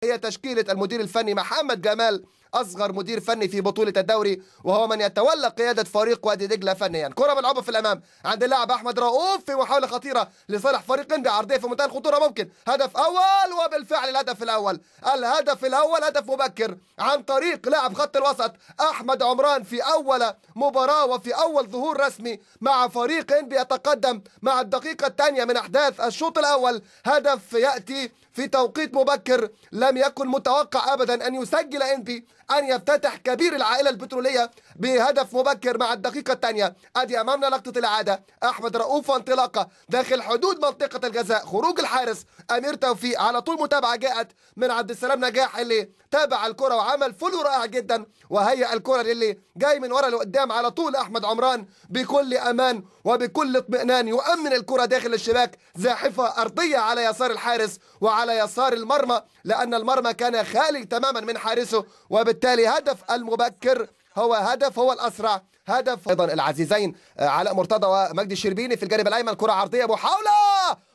هي تشكيلة المدير الفني محمد جمال، أصغر مدير فني في بطولة الدوري، وهو من يتولى قيادة فريق وادي دجلة فنيا. كرة ملعوبة في الأمام عند اللاعب أحمد رؤوف في محاولة خطيرة لصالح فريق إنبي، عرضية في منتهى الخطورة، ممكن هدف أول، وبالفعل الهدف الأول. الهدف الأول هدف مبكر عن طريق لاعب خط الوسط أحمد عمران في أول مباراة وفي أول ظهور رسمي مع فريق إنبي، يتقدم مع الدقيقة الثانية من أحداث الشوط الأول. هدف يأتي في توقيت مبكر، لم يكن متوقع أبدا أن يسجل إنبي، أن يفتتح كبير العائلة البترولية بهدف مبكر مع الدقيقة الثانية. أدي أمامنا لقطة الإعادة، أحمد رؤوف انطلاقة داخل حدود منطقة الجزاء، خروج الحارس أمير توفيق، على طول متابعة جاءت من عبد السلام نجاح اللي تابع الكرة وعمل فولو رائع جدا، وهيأ الكرة اللي جاي من ورا لقدام على طول أحمد عمران بكل أمان وبكل اطمئنان يؤمن الكرة داخل الشباك، زاحفة أرضية على يسار الحارس وعلى يسار المرمى، لأن المرمى كان خالي تماما من حارسه، وبالتالي هدف المبكر هو الأسرع. هدف أيضا العزيزين علاء مرتضى ومجدي الشربيني في الجانب الأيمن، كرة عرضية محاولة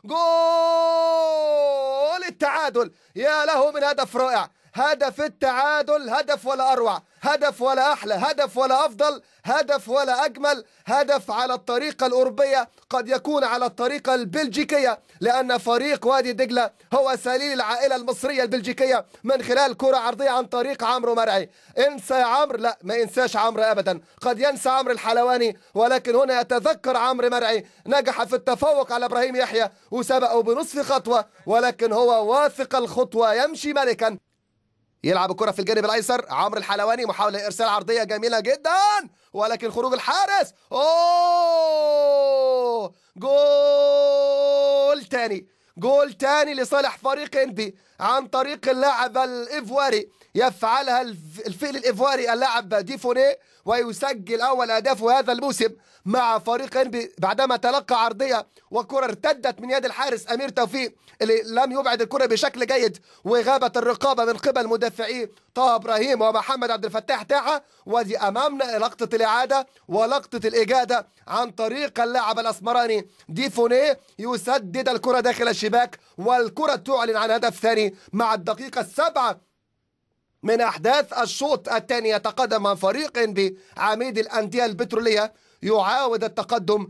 جول التعادل. يا له من هدف رائع، هدف التعادل، هدف ولا أروع، هدف ولا أحلى، هدف ولا أفضل، هدف ولا أجمل، هدف على الطريقة الأوروبية، قد يكون على الطريقة البلجيكية، لأن فريق وادي دجلة هو سليل العائلة المصرية البلجيكية من خلال كرة عرضية عن طريق عمرو مرعي. انسى يا عمرو، لا ما ينساش عمرو أبدا، قد ينسى عمرو الحلواني، ولكن هنا يتذكر عمرو مرعي، نجح في التفوق على إبراهيم يحيى وسبقه بنصف خطوة، ولكن هو واثق الخطوة يمشي ملكا. يلعب الكرة في الجانب الايسر، عمرو الحلواني محاولة ارسال عرضية جميلة جدا، ولكن خروج الحارس. اوه، جول تاني لصالح فريق انبي عن طريق اللاعب الايفواري، يفعلها الفئل الايفواري اللاعب ديفوني، ويسجل اول اهدافه هذا الموسم مع فريق انبي بعدما تلقى عرضيه وكره ارتدت من يد الحارس امير توفيق اللي لم يبعد الكره بشكل جيد، وغابت الرقابه من قبل مدافعي طه ابراهيم ومحمد عبد الفتاح تاحه. ودي امامنا لقطه الاعاده ولقطه الاجاده عن طريق اللاعب الاسمراني ديفوني، يسدد الكره داخل الشباك، والكره تعلن عن هدف ثاني مع الدقيقه السابعه من أحداث الشوط الثاني. يتقدم فريق انبي عميد الأندية البترولية، يعاود التقدم.